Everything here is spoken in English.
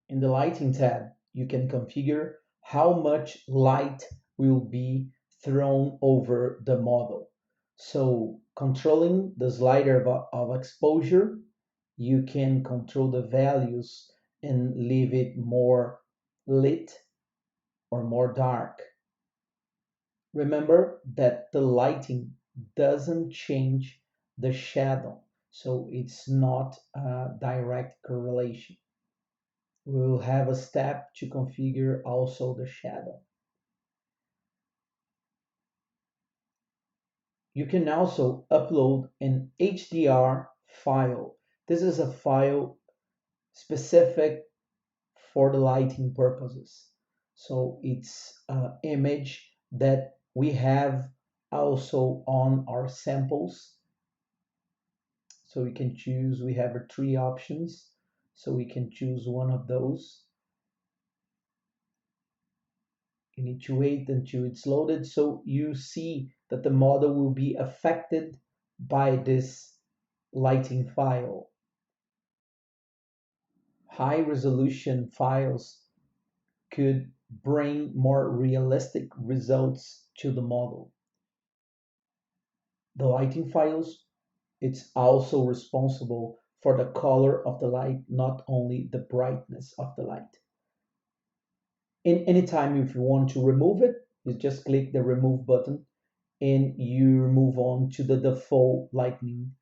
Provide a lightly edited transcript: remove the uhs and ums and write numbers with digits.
In the lighting tab, you can configure how much light will be thrown over the model. So controlling the slider of exposure, you can control the values and leave it more lit or more dark. Remember that the lighting doesn't change the shadow, so it's not a direct correlation. We will have a step to configure also the shadow. You can also upload an HDR file. This is a file specific for the lighting purposes. So it's an image that we have also on our samples. So we can choose, we have three options. So we can choose one of those. You need to wait until it's loaded. So you see that the model will be affected by this lighting file. High resolution files could bring more realistic results to the model. The lighting files, it's also responsible for the color of the light, not only the brightness of the light. In any time, if you want to remove it, you just click the remove button and you move on to the default lighting